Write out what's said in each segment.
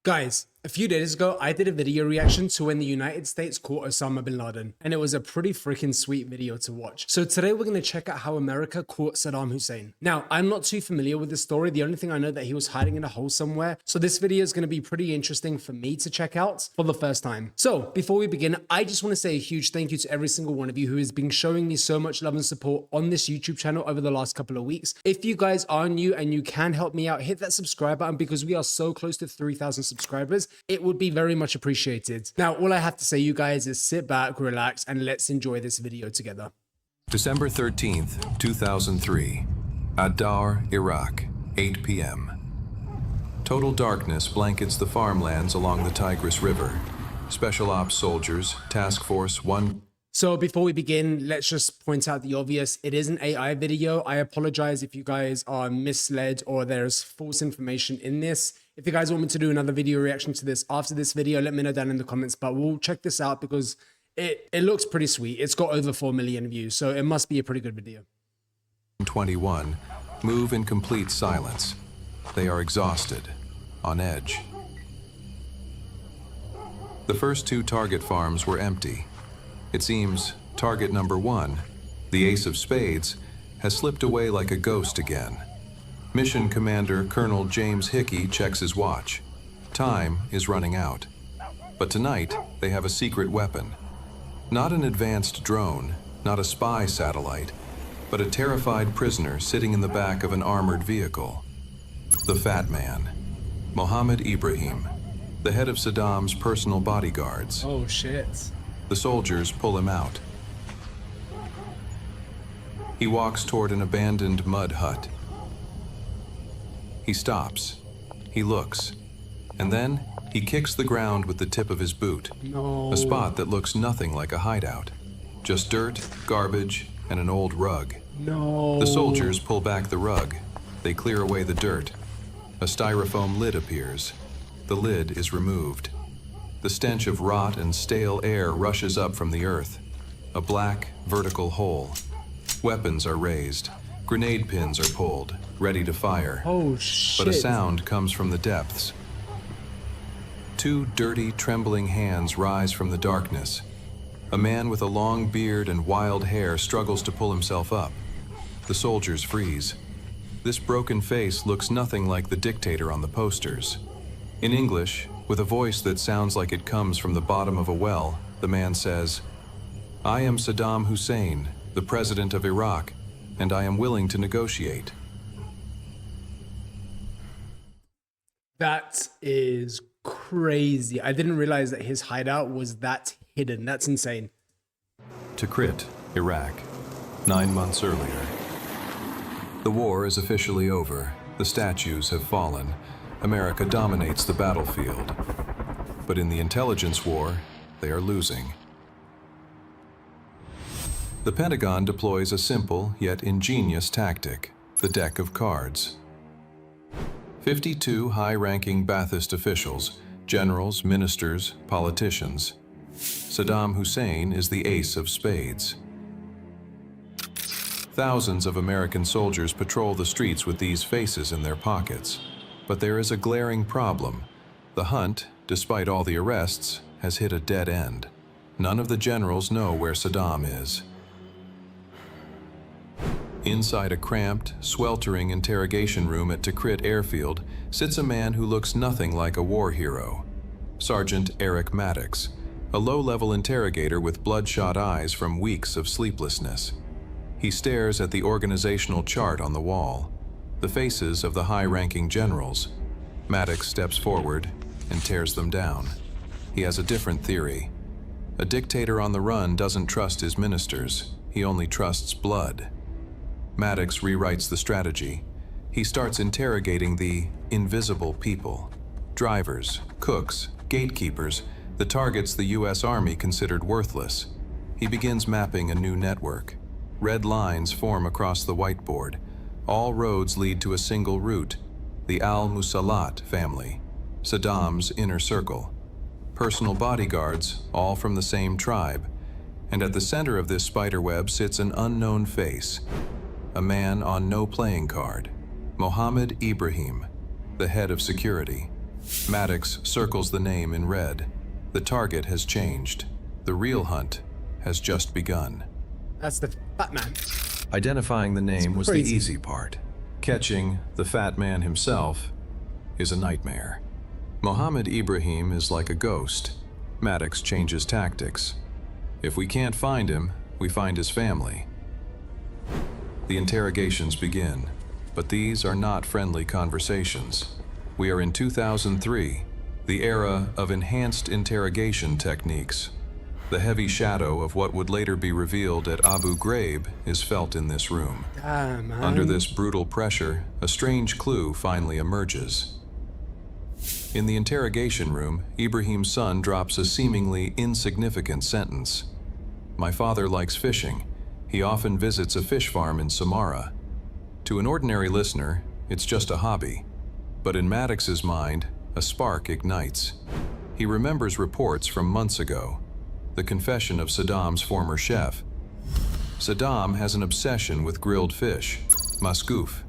Guys, a few days ago, I did a video reaction to when the United States caught Osama bin Laden, and it was a pretty freaking sweet video to watch. So today we're going to check out how America caught Saddam Hussein. Now, I'm not too familiar with the story. The only thing I know that he was hiding in a hole somewhere. So this video is going to be pretty interesting for me to check out for the first time. So before we begin, I just want to say a huge thank you to every single one of you who has been showing me so much love and support on this YouTube channel over the last couple of weeks. If you guys are new and you can help me out, hit that subscribe button because we are so close to 3,000 subscribers. It would be very much appreciated. Now, all I have to say, you guys, is sit back, relax, and let's enjoy this video together. December 13th, 2003, Ad-Dar, Iraq, 8 p.m. Total darkness blankets the farmlands along the Tigris River. Special Ops soldiers, Task Force 1. So before we begin, let's just point out the obvious. It is an AI video. I apologize if you guys are misled or there's false information in this. If you guys want me to do another video reaction to this after this video, let me know down in the comments, but we'll check this out because it looks pretty sweet. It's got over 4 million views, so it must be a pretty good video. 21 move in complete silence. They are exhausted, on edge. The first two target farms were empty. It seems target number 1, the Ace of Spades, has slipped away like a ghost again. Mission Commander Colonel James Hickey checks his watch. Time is running out. But tonight, they have a secret weapon. Not an advanced drone, not a spy satellite, but a terrified prisoner sitting in the back of an armored vehicle. The Fat Man, Mohammed Ibrahim, the head of Saddam's personal bodyguards. Oh, shit. The soldiers pull him out. He walks toward an abandoned mud hut. He stops. He looks. And then he kicks the ground with the tip of his boot. No. A spot that looks nothing like a hideout. Just dirt, garbage, and an old rug. No. The soldiers pull back the rug. They clear away the dirt. A styrofoam lid appears. The lid is removed. The stench of rot and stale air rushes up from the earth. A black, vertical hole. Weapons are raised. Grenade pins are pulled, ready to fire. Oh, shit. But a sound comes from the depths. Two dirty, trembling hands rise from the darkness. A man with a long beard and wild hair struggles to pull himself up. The soldiers freeze. This broken face looks nothing like the dictator on the posters. In English, with a voice that sounds like it comes from the bottom of a well, the man says, "I am Saddam Hussein, the president of Iraq, and I am willing to negotiate." That is crazy. I didn't realize that his hideout was that hidden. That's insane. Tikrit, Iraq, 9 months earlier. The war is officially over. The statues have fallen. America dominates the battlefield. But in the intelligence war, they are losing. The Pentagon deploys a simple yet ingenious tactic, the deck of cards. 52 high-ranking Ba'athist officials, generals, ministers, politicians. Saddam Hussein is the Ace of Spades. Thousands of American soldiers patrol the streets with these faces in their pockets. But there is a glaring problem. The hunt, despite all the arrests, has hit a dead end. None of the generals know where Saddam is. Inside a cramped, sweltering interrogation room at Tikrit Airfield sits a man who looks nothing like a war hero. Sergeant Eric Maddox, a low-level interrogator with bloodshot eyes from weeks of sleeplessness. He stares at the organizational chart on the wall, the faces of the high-ranking generals. Maddox steps forward and tears them down. He has a different theory. A dictator on the run doesn't trust his ministers. He only trusts blood. Maddox rewrites the strategy. He starts interrogating the invisible people. Drivers, cooks, gatekeepers, the targets the U.S. Army considered worthless. He begins mapping a new network. Red lines form across the whiteboard. All roads lead to a single route, the al-Musalat family, Saddam's inner circle. Personal bodyguards, all from the same tribe. And at the center of this spiderweb sits an unknown face, a man on no playing card, Mohammed Ibrahim, the head of security. Maddox circles the name in red. The target has changed. The real hunt has just begun. That's the fat man. Identifying the name was the crazy. easy part. Catching the fat man himself is a nightmare. Mohammed Ibrahim is like a ghost. Maddox changes tactics. If we can't find him, we find his family. The interrogations begin, but these are not friendly conversations. We are in 2003, the era of enhanced interrogation techniques. The heavy shadow of what would later be revealed at Abu Ghraib is felt in this room. Damn, man. Under this brutal pressure, a strange clue finally emerges. In the interrogation room, Ibrahim's son drops a seemingly insignificant sentence. "My father likes fishing. He often visits a fish farm in Samara." To an ordinary listener, it's just a hobby. But in Maddox's mind, a spark ignites. He remembers reports from months ago, the confession of Saddam's former chef. Saddam has an obsession with grilled fish, maskouf.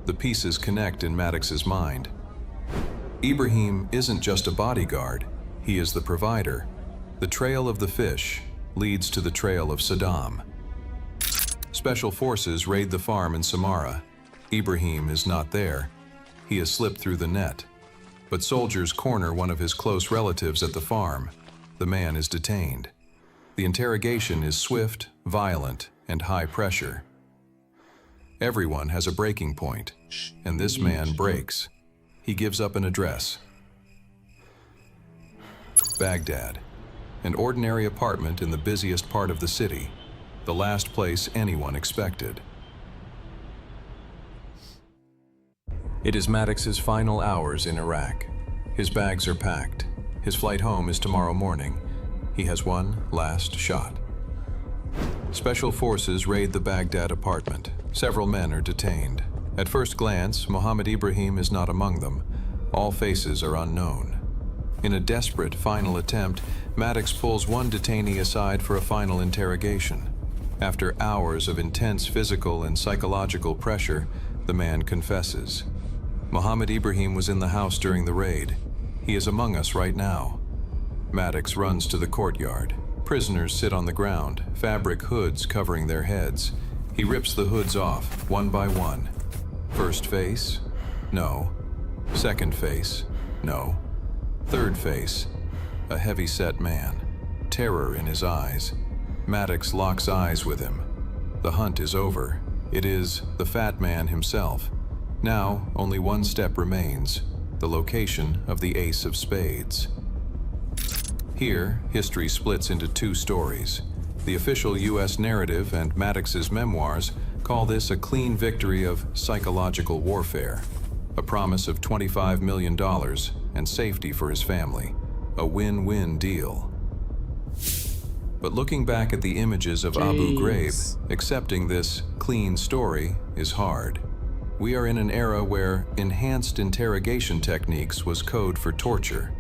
The pieces connect in Maddox's mind. Ibrahim isn't just a bodyguard, he is the provider. The trail of the fish leads to the trail of Saddam. Special forces raid the farm in Samara. Ibrahim is not there. He has slipped through the net. But soldiers corner one of his close relatives at the farm. The man is detained. The interrogation is swift, violent, and high pressure. Everyone has a breaking point, and this man breaks. He gives up an address. Baghdad, an ordinary apartment in the busiest part of the city, the last place anyone expected. It is Maddox's final hours in Iraq. His bags are packed. His flight home is tomorrow morning. He has one last shot. Special forces raid the Baghdad apartment. Several men are detained. At first glance, Mohammed Ibrahim is not among them. All faces are unknown. In a desperate final attempt, Maddox pulls one detainee aside for a final interrogation. After hours of intense physical and psychological pressure, the man confesses. Mohammed Ibrahim was in the house during the raid. He is among us right now. Maddox runs to the courtyard. Prisoners sit on the ground, fabric hoods covering their heads. He rips the hoods off, one by one. First face? No. Second face? No. Third face? A heavy-set man. Terror in his eyes. Maddox locks eyes with him. The hunt is over. It is the fat man himself. Now, only one step remains, the location of the Ace of Spades. Here, history splits into two stories. The official U.S. narrative and Maddox's memoirs call this a clean victory of psychological warfare, a promise of $25 million and safety for his family, a win-win deal. But looking back at the images of Abu Ghraib, accepting this clean story is hard. We are in an era where enhanced interrogation techniques was code for torture.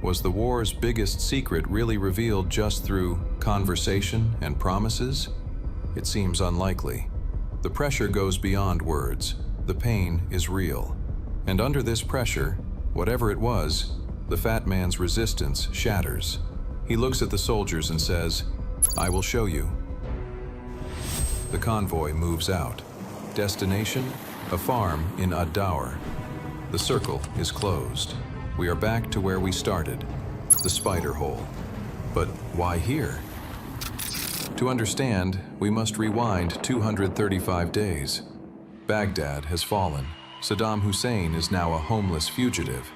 Was the war's biggest secret really revealed just through conversation and promises? It seems unlikely. The pressure goes beyond words. The pain is real. And under this pressure, whatever it was, the fat man's resistance shatters. He looks at the soldiers and says, "I will show you." The convoy moves out. Destination? A farm in Ad-Dawr. The circle is closed. We are back to where we started, the spider hole. But why here? To understand, we must rewind 235 days. Baghdad has fallen. Saddam Hussein is now a homeless fugitive.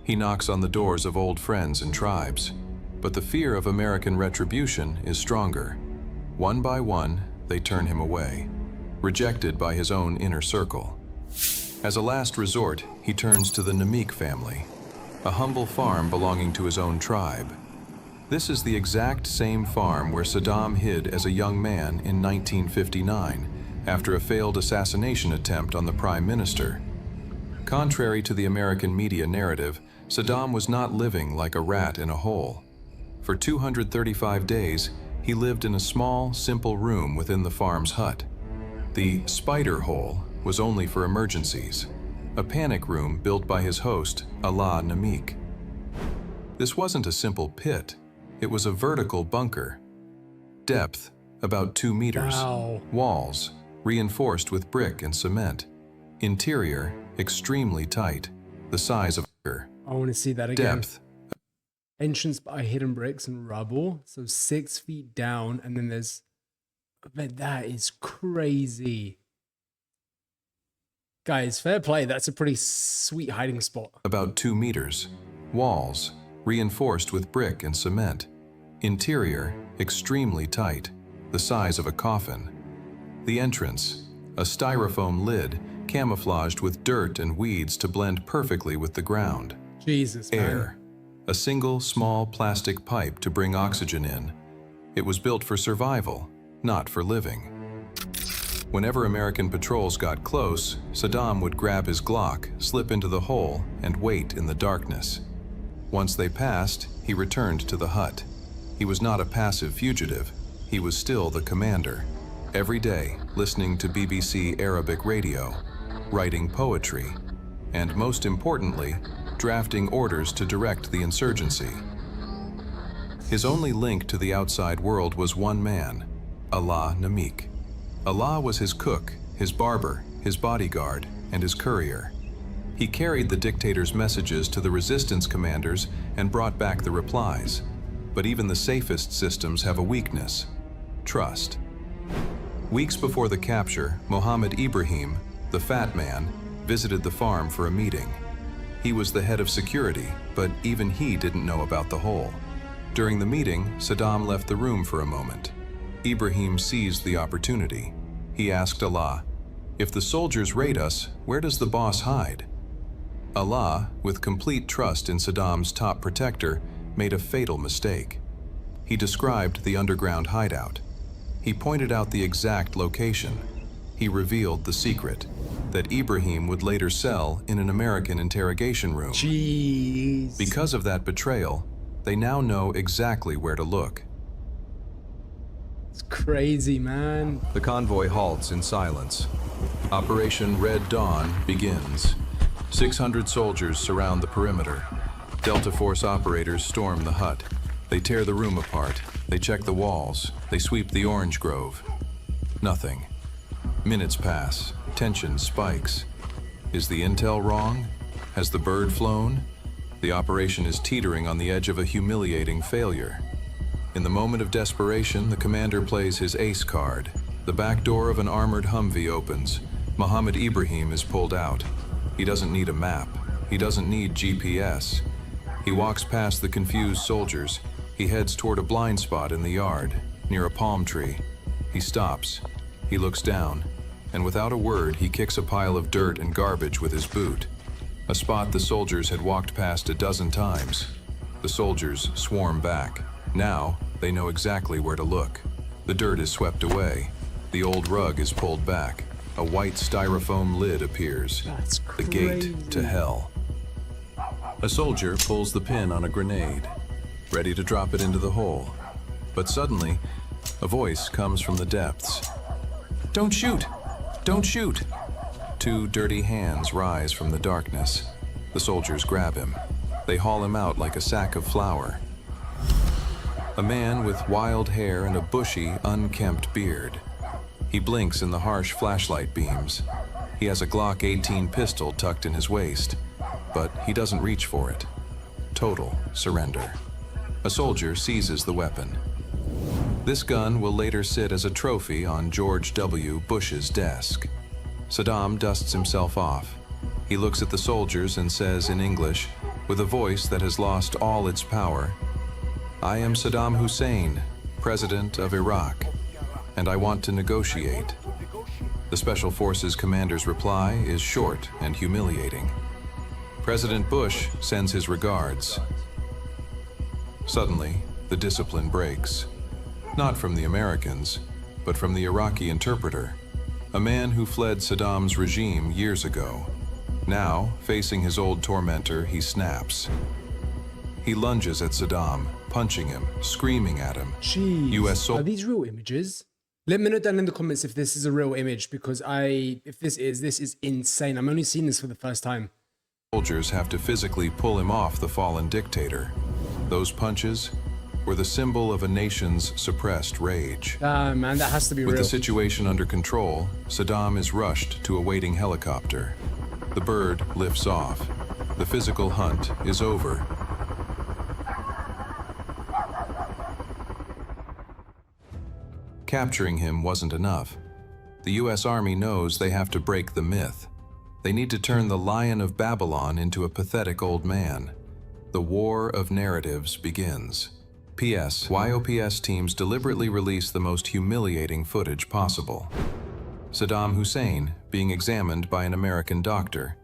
He knocks on the doors of old friends and tribes. But the fear of American retribution is stronger. One by one, they turn him away, rejected by his own inner circle. As a last resort, he turns to the Namik family, a humble farm belonging to his own tribe. This is the exact same farm where Saddam hid as a young man in 1959 after a failed assassination attempt on the prime minister. Contrary to the American media narrative, Saddam was not living like a rat in a hole. For 235 days, he lived in a small, simple room within the farm's hut. The spider hole was only for emergencies. a panic room built by his host, Allah Namik. This wasn't a simple pit, it was a vertical bunker. Depth, about 2 meters. Wow. Walls, reinforced with brick and cement. Interior, extremely tight, the size of a bunker. I want to see that again. Depth, Entrance by hidden bricks and rubble. So 6 feet down, and then there's... Man, that is crazy. Guys, fair play. That's a pretty sweet hiding spot. about 2 meters. Walls, reinforced with brick and cement. Interior, extremely tight, the size of a coffin. The entrance, a styrofoam lid camouflaged with dirt and weeds to blend perfectly with the ground. Jesus, man. Air, a single small plastic pipe to bring oxygen in. It was built for survival, not for living. Whenever American patrols got close, Saddam would grab his Glock, slip into the hole, and wait in the darkness. Once they passed, he returned to the hut. He was not a passive fugitive. He was still the commander. Every day, listening to BBC Arabic radio, writing poetry, and most importantly, drafting orders to direct the insurgency. His only link to the outside world was one man, Allah Namik. Allah was his cook, his barber, his bodyguard, and his courier. He carried the dictator's messages to the resistance commanders and brought back the replies. But even the safest systems have a weakness: trust. Weeks before the capture, Mohammed Ibrahim, the fat man, visited the farm for a meeting. He was the head of security, but even he didn't know about the hole. During the meeting, Saddam left the room for a moment. Ibrahim seized the opportunity. He asked Allah, "If the soldiers raid us, where does the boss hide?" Allah, with complete trust in Saddam's top protector, made a fatal mistake. He described the underground hideout. He pointed out the exact location. He revealed the secret that Ibrahim would later sell in an American interrogation room. Jeez. Because of that betrayal, they now know exactly where to look. It's crazy, man. The convoy halts in silence. Operation Red Dawn begins. 600 soldiers surround the perimeter. Delta Force operators storm the hut. They tear the room apart. They check the walls. They sweep the orange grove. Nothing. Minutes pass. Tension spikes. Is the intel wrong? Has the bird flown? The operation is teetering on the edge of a humiliating failure. In the moment of desperation, the commander plays his ace card. The back door of an armored Humvee opens. Mohammed Ibrahim is pulled out. He doesn't need a map. He doesn't need GPS. He walks past the confused soldiers. He heads toward a blind spot in the yard, near a palm tree. He stops. He looks down, and without a word, he kicks a pile of dirt and garbage with his boot. A spot the soldiers had walked past a dozen times. The soldiers swarm back. Now, they know exactly where to look. The dirt is swept away. The old rug is pulled back. A white styrofoam lid appears. That's The crazy. gate to hell. A soldier pulls the pin on a grenade, ready to drop it into the hole. But suddenly, a voice comes from the depths. "Don't shoot! Don't shoot!" 2 dirty hands rise from the darkness. The soldiers grab him. They haul him out like a sack of flour. A man with wild hair and a bushy, unkempt beard. He blinks in the harsh flashlight beams. He has a Glock 18 pistol tucked in his waist, but he doesn't reach for it. Total surrender. A soldier seizes the weapon. This gun will later sit as a trophy on George W. Bush's desk. Saddam dusts himself off. He looks at the soldiers and says in English, with a voice that has lost all its power, "I am Saddam Hussein, President of Iraq, and I want to negotiate." The Special Forces commander's reply is short and humiliating. President Bush sends his regards. Suddenly, the discipline breaks. Not from the Americans, but from the Iraqi interpreter, a man who fled Saddam's regime years ago. Now, facing his old tormentor, he snaps. He lunges at Saddam, punching him, screaming at him. Jeez. US sol- Are these real images? Let me know down in the comments if this is a real image, because if this is insane. I'm only seeing this for the first time. Soldiers have to physically pull him off the fallen dictator. Those punches were the symbol of a nation's suppressed rage. Ah, man, that has to be real. With the situation under control, Saddam is rushed to a waiting helicopter. The bird lifts off. The physical hunt is over. Capturing him wasn't enough. The U.S. Army knows they have to break the myth. They need to turn the Lion of Babylon into a pathetic old man. The war of narratives begins. P.S. YOPS teams deliberately release the most humiliating footage possible. Saddam Hussein being examined by an American doctor,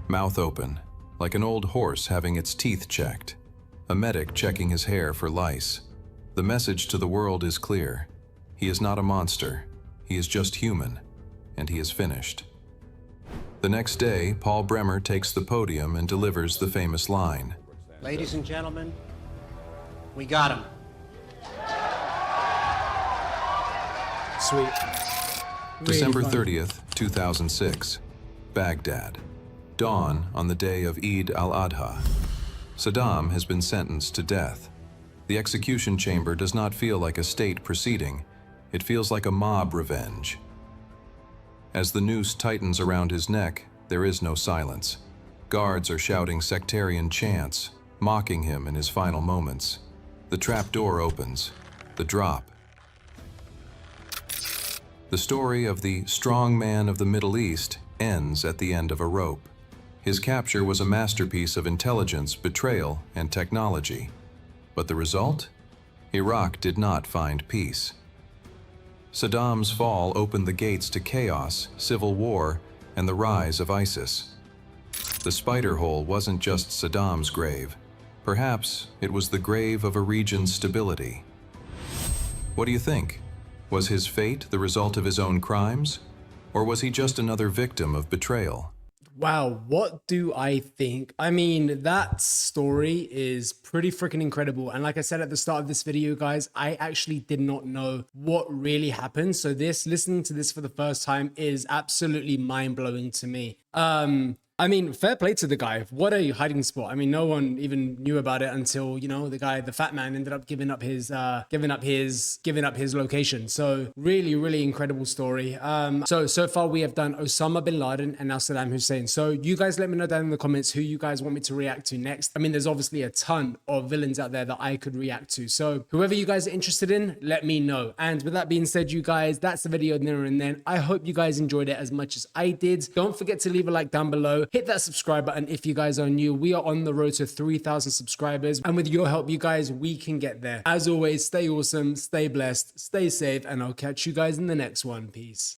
mouth open, like an old horse having its teeth checked. A medic checking his hair for lice. The message to the world is clear. He is not a monster. He is just human, and he is finished. The next day, Paul Bremer takes the podium and delivers the famous line. Ladies and gentlemen, we got him. Sweet. December fun. 30th, 2006, Baghdad. Dawn on the day of Eid al-Adha. Saddam has been sentenced to death. The execution chamber does not feel like a state proceeding. It feels like a mob revenge. As the noose tightens around his neck, there is no silence. Guards are shouting sectarian chants, mocking him in his final moments. The trap door opens. The drop. The story of the strong man of the Middle East ends at the end of a rope. His capture was a masterpiece of intelligence, betrayal, and technology. But the result? Iraq did not find peace. Saddam's fall opened the gates to chaos, civil war, and the rise of ISIS. The spider hole wasn't just Saddam's grave. Perhaps it was the grave of a region's stability. What do you think? Was his fate the result of his own crimes? Or was he just another victim of betrayal? Wow, what do I think? I mean, that story is pretty freaking incredible. And like I said at the start of this video, guys, I actually did not know what really happened. So listening to this for the first time is absolutely mind-blowing to me. I mean, fair play to the guy. What a hiding spot. I mean, no one even knew about it until, you know, the fat man ended up giving up his location. So really, really incredible story. So far we have done Osama bin Laden and now Saddam Hussein. So you guys let me know down in the comments who you guys want me to react to next. I mean, there's obviously a ton of villains out there that I could react to. So whoever you guys are interested in, let me know. And with that being said, you guys, that's the video there and then. I hope you guys enjoyed it as much as I did. Don't forget to leave a like down below. Hit that subscribe button if you guys are new. We are on the road to 3,000 subscribers. And with your help, you guys, we can get there. As always, stay awesome, stay blessed, stay safe, and I'll catch you guys in the next one. Peace.